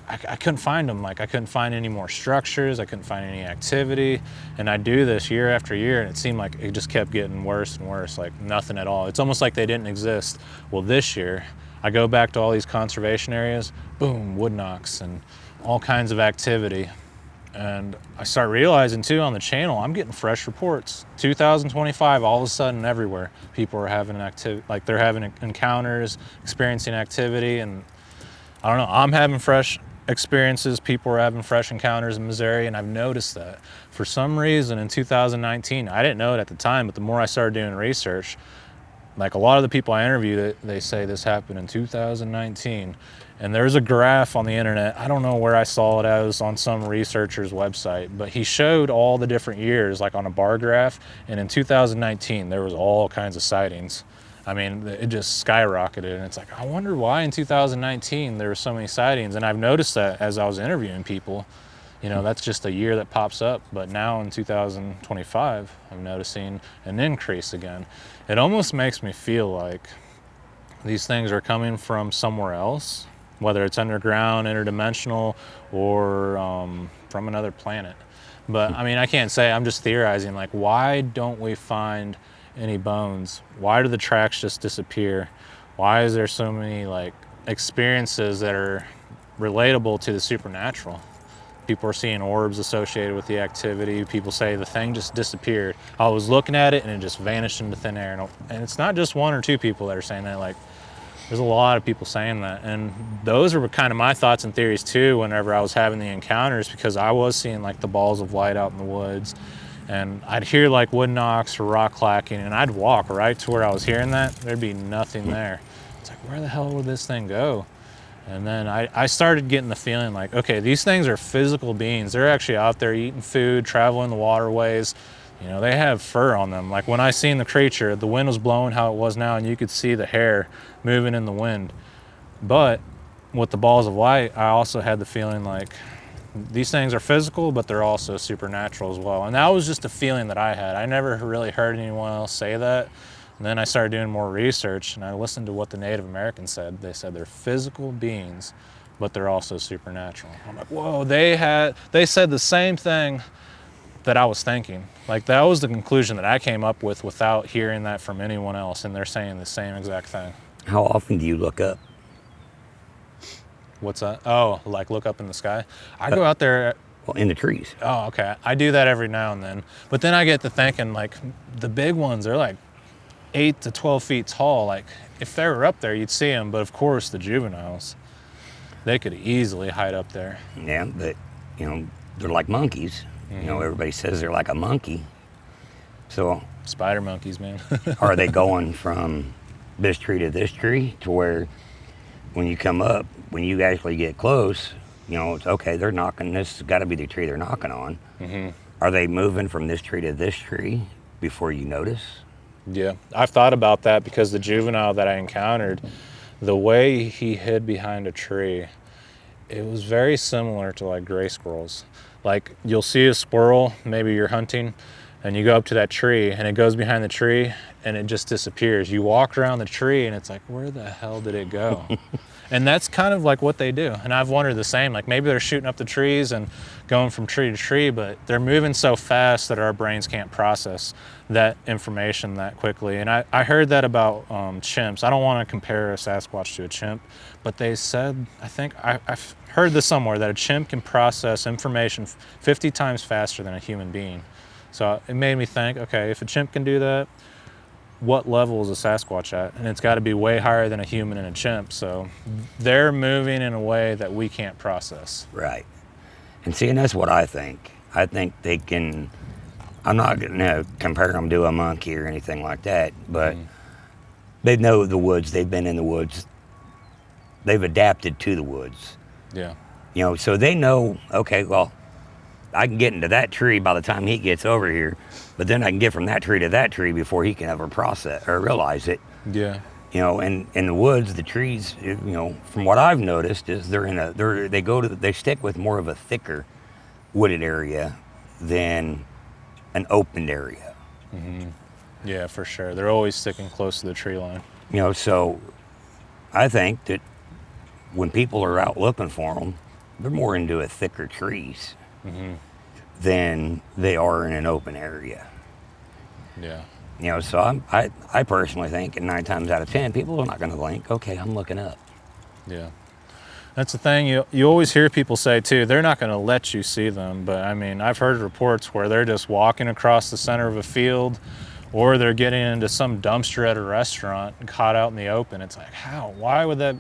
S1: I couldn't find them. Like I couldn't find any more structures, I couldn't find any activity. And I do this year after year, and it seemed like it just kept getting worse and worse, like nothing at all. It's almost like they didn't exist. Well, this year, I go back to all these conservation areas, boom, wood knocks and all kinds of activity. And I start realizing too on the channel, I'm getting fresh reports. 2025, all of a sudden everywhere, people are having activity, like they're having encounters, experiencing activity. And I don't know, I'm having fresh experiences, people are having fresh encounters in Missouri, and I've noticed that. For some reason in 2019, I didn't know it at the time, but the more I started doing research, like a lot of the people I interviewed, they say this happened in 2019. And there's a graph on the internet, I don't know where I saw it, as on some researcher's website, but he showed all the different years, like on a bar graph, and in 2019, there was all kinds of sightings. I mean, it just skyrocketed, and it's like, I wonder why in 2019 there were so many sightings. And I've noticed that as I was interviewing people, you know, that's just a year that pops up. But now in 2025, I'm noticing an increase again. It almost makes me feel like these things are coming from somewhere else, whether it's underground, interdimensional, or from another planet. But I mean, I can't say, I'm just theorizing, like, why don't we find any bones? Why do the tracks just disappear? Why is there so many like experiences that are relatable to the supernatural? People are seeing orbs associated with the activity. People say the thing just disappeared. I was looking at it and it just vanished into thin air. And it's not just one or two people that are saying that. Like, there's a lot of people saying that. And those are kind of my thoughts and theories too whenever I was having the encounters, because I was seeing like the balls of light out in the woods. And I'd hear like wood knocks or rock clacking, and I'd walk right to where I was hearing that. There'd be nothing there. It's like, where the hell would this thing go? And then I started getting the feeling like, okay, these things are physical beings. They're actually out there eating food, traveling the waterways. You know, they have fur on them. Like when I seen the creature, the wind was blowing how it was now, and you could see the hair moving in the wind. But with the balls of light, I also had the feeling like these things are physical, but they're also supernatural as well. And that was just a feeling that I had. I never really heard anyone else say that. And then I started doing more research, and I listened to what the Native Americans said. They said they're physical beings, but they're also supernatural. I'm like, whoa, they said the same thing that I was thinking. Like that was the conclusion that I came up with without hearing that from anyone else, and they're saying the same exact thing.
S2: How often do you look up?
S1: What's that? Oh, like look up in the sky? I go out there.
S2: Well, in the trees.
S1: Oh, okay. I do that every now and then. But then I get to thinking, like, the big ones, they're like 8 to 12 feet tall. Like, if they were up there, you'd see them. But of course, the juveniles, they could easily hide up there.
S2: Yeah, but, you know, they're like monkeys. You know, everybody says they're like a monkey. So,
S1: Spider monkeys, man.
S2: are they going from this tree to this tree to where when you come up, when you actually get close, you know, it's okay, they're knocking, this has got to be the tree they're knocking on. Are they moving from this tree to this tree before you notice?
S1: Yeah, I've thought about that, because the juvenile that I encountered, the way he hid behind a tree, it was very similar to like gray squirrels. Like you'll see a squirrel, maybe you're hunting, and you go up to that tree and it goes behind the tree and it just disappears. You walk around the tree and it's like, where the hell did it go? And that's kind of like what they do. And I've wondered the same, like maybe they're shooting up the trees and going from tree to tree, but they're moving so fast that our brains can't process that information that quickly. And I heard that about chimps. I don't want to compare a Sasquatch to a chimp, but they said, I think I've heard this somewhere, that a chimp can process information 50 times faster than a human being. So it made me think, okay, if a chimp can do that, what level is a Sasquatch at? And it's got to be way higher than a human and a chimp. So they're moving in a way that we can't process.
S2: Right. And see, and that's what I think. I think they can, I'm not going to compare them to a monkey or anything like that, but they know the woods. They've been in the woods. They've adapted to the woods.
S1: Yeah.
S2: You know, so they know, okay, well, I can get into that tree by the time he gets over here, but then I can get from that tree to that tree before he can ever process or realize it.
S1: Yeah.
S2: You know, and in the woods, the trees, you know, from what I've noticed is they stick with more of a thicker wooded area than an opened area.
S1: Mm-hmm. Yeah, for sure. They're always sticking close to the tree line.
S2: You know, so I think that when people are out looking for them, they're more into a thicker trees than they are in an open area.
S1: Yeah.
S2: You know, so I personally think, and 9 times out of 10, people are not going to think, okay, I'm looking up.
S1: Yeah. That's the thing. You always hear people say, too, they're not going to let you see them. But, I mean, I've heard reports where they're just walking across the center of a field, or they're getting into some dumpster at a restaurant and caught out in the open. It's like, how? Why would that?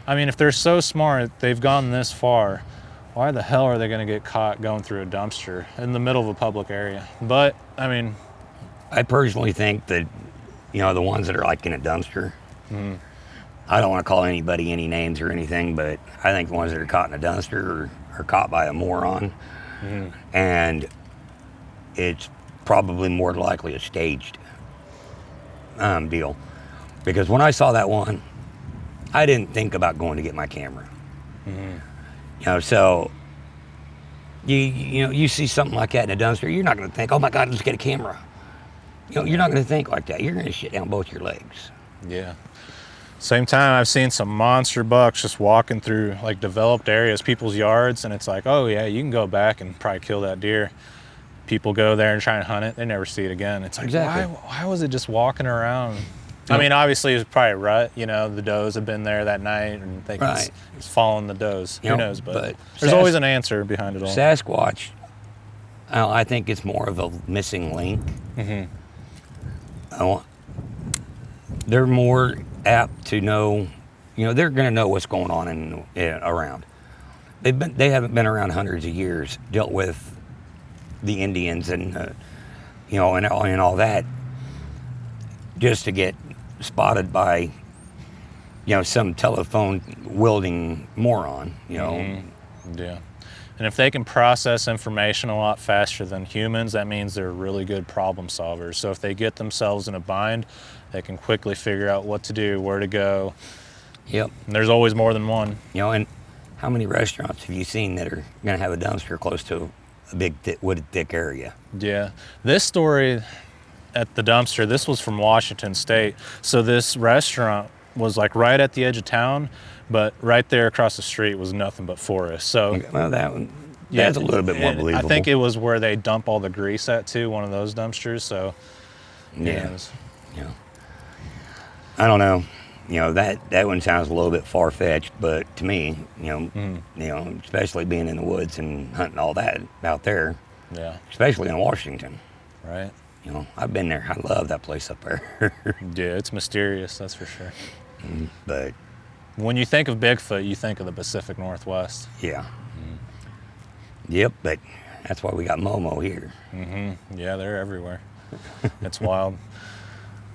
S1: I mean, if they're so smart, they've gone this far, why the hell are they going to get caught going through a dumpster in the middle of a public area? But, I mean,
S2: I personally think that, you know, the ones that are like in a dumpster, I don't want to call anybody any names or anything, but I think the ones that are caught in a dumpster are caught by a moron. And it's probably more likely a staged deal. Because when I saw that one, I didn't think about going to get my camera. You know, so you know, you see something like that in a dumpster, you're not going to think, oh my God, let's get a camera. You know, you're not going to think like that. You're going to shit down both your legs.
S1: yeah. Same time, I've seen some monster bucks just walking through like developed areas, people's yards, and it's like, oh yeah, you can go back and probably kill that deer. People go there and try and hunt it, they never see it again. It's like,
S2: Exactly.
S1: why was it just walking around? I mean, obviously it was probably a rut, you know, the does have been there that night and they can it's following the does. Who knows? But there's always an answer behind it all.
S2: Sasquatch, I think it's more of a missing link. They're more apt to know, you know, they're going to know what's going on around. They haven't been around hundreds of years, dealt with the Indians and, you know, and all that, just to get spotted by, you know, some telephone wielding moron, you know.
S1: Yeah. And if they can process information a lot faster than humans, that means they're really good problem solvers. So if they get themselves in a bind, they can quickly figure out what to do, where to go.
S2: Yep.
S1: And there's always more than one.
S2: You know, and how many restaurants have you seen that are going to have a dumpster close to a big wooded thick area?
S1: Yeah. This story at the dumpster, this was from Washington State. So this restaurant was like right at the edge of town, but right there across the street was nothing but forest. So
S2: well, that's a little bit more believable.
S1: I think it was where they dump all the grease at too, one of those dumpsters. So
S2: yeah. I don't know. You know, that one sounds a little bit far-fetched, but to me, you know, especially being in the woods and hunting all that out there, especially in Washington.
S1: Right.
S2: You know, I've been there. I love that place up there.
S1: Yeah, it's mysterious, that's for sure.
S2: But
S1: when you think of Bigfoot, you think of the Pacific Northwest.
S2: Yeah. Yep, but that's why we got Momo here.
S1: Yeah, they're everywhere. It's wild.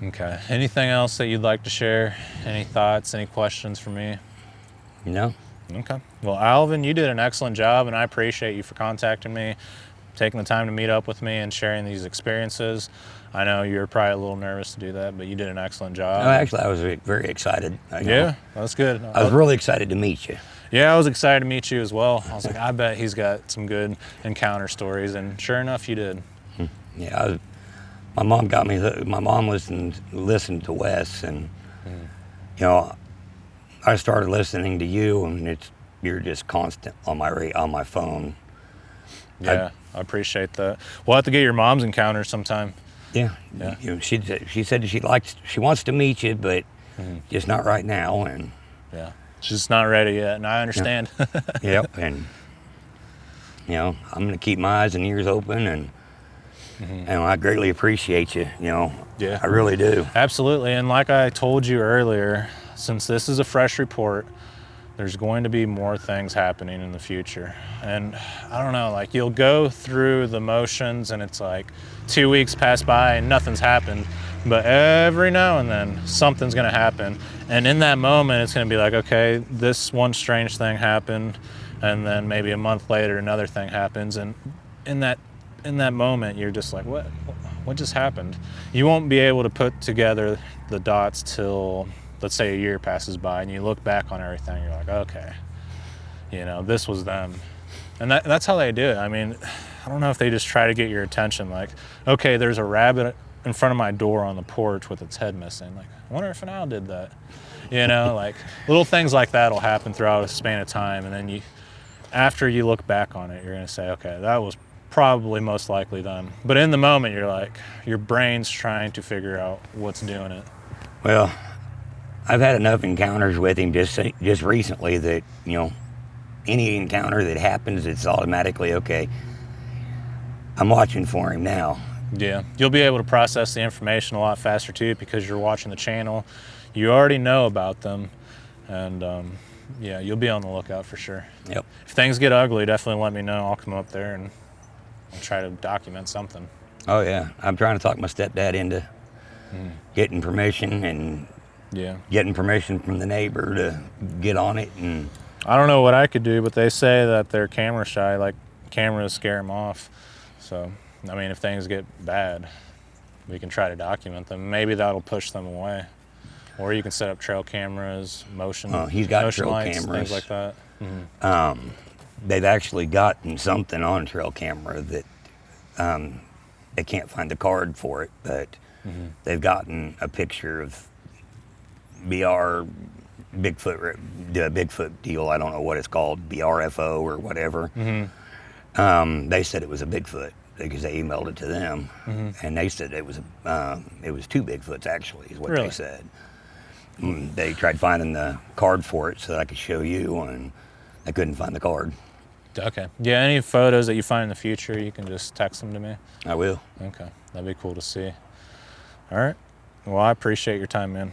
S1: Okay. Anything else that you'd like to share? Any thoughts, any questions for me?
S2: No.
S1: Okay. Well, Alvin, you did an excellent job, and I appreciate you for contacting me, taking the time to meet up with me and sharing these experiences. I know you were probably a little nervous to do that, but you did an excellent job.
S2: No, actually, I was very excited.
S1: Yeah, that's good.
S2: I was really excited to meet you.
S1: Yeah, I was excited to meet you as well. I was like, I bet he's got some good encounter stories, and sure enough, you did.
S2: Yeah, my mom got me. My mom listened to Wes, and you know, I started listening to you, and you're just constant on my phone.
S1: Yeah, I appreciate that. We'll have to get your mom's encounter sometime.
S2: Yeah.
S1: Yeah.
S2: She said she wants to meet you, but just not right now. And
S1: yeah, she's just not ready yet, and I understand.
S2: yep. And I'm gonna keep my eyes and ears open, and I greatly appreciate you.
S1: Yeah.
S2: I really do.
S1: Absolutely, and like I told you earlier, since this is a fresh report, there's going to be more things happening in the future. And I don't know, like you'll go through the motions and it's like 2 weeks pass by and nothing's happened, but every now and then something's gonna happen. And in that moment, it's gonna be like, okay, this one strange thing happened, and then maybe a month later, another thing happens. And in that moment, you're just like, what just happened? You won't be able to put together the dots till, let's say, a year passes by, and you look back on everything, you're like, okay, this was them. And that's how they do it. I mean, I don't know if they just try to get your attention, like, okay, there's a rabbit in front of my door on the porch with its head missing. Like, I wonder if an owl did that. Like little things like that will happen throughout a span of time, and then after you look back on it, you're gonna say, okay, that was probably most likely them. But in the moment, you're like, your brain's trying to figure out what's doing it.
S2: Well, I've had enough encounters with him just recently that, any encounter that happens, it's automatically, okay, I'm watching for him now.
S1: Yeah, you'll be able to process the information a lot faster too, because you're watching the channel. You already know about them, and yeah, you'll be on the lookout for sure.
S2: Yep.
S1: If things get ugly, definitely let me know. I'll come up there and I'll try to document something.
S2: Oh yeah, I'm trying to talk my stepdad into getting permission and getting permission from the neighbor to get on it. And
S1: I don't know what I could do, but they say that they're camera shy, like cameras scare them off. So, I mean, if things get bad, we can try to document them. Maybe that'll push them away. Or you can set up trail cameras,
S2: he's got
S1: motion
S2: trail
S1: lights,
S2: cameras.
S1: things like that.
S2: They've actually gotten something on trail camera that they can't find the card for it, but they've gotten a picture of BR Bigfoot, the Bigfoot deal. I don't know what it's called, BRFO or whatever. They said it was a Bigfoot because they emailed it to them, and they said it was two Bigfoots actually, is what
S1: Really?
S2: they said. They tried finding the card for it so that I could show you, and I couldn't find the card.
S1: Okay. Yeah, any photos that you find in the future, you can just text them to me.
S2: I will.
S1: Okay, that'd be cool to see. All right. Well, I appreciate your time, man.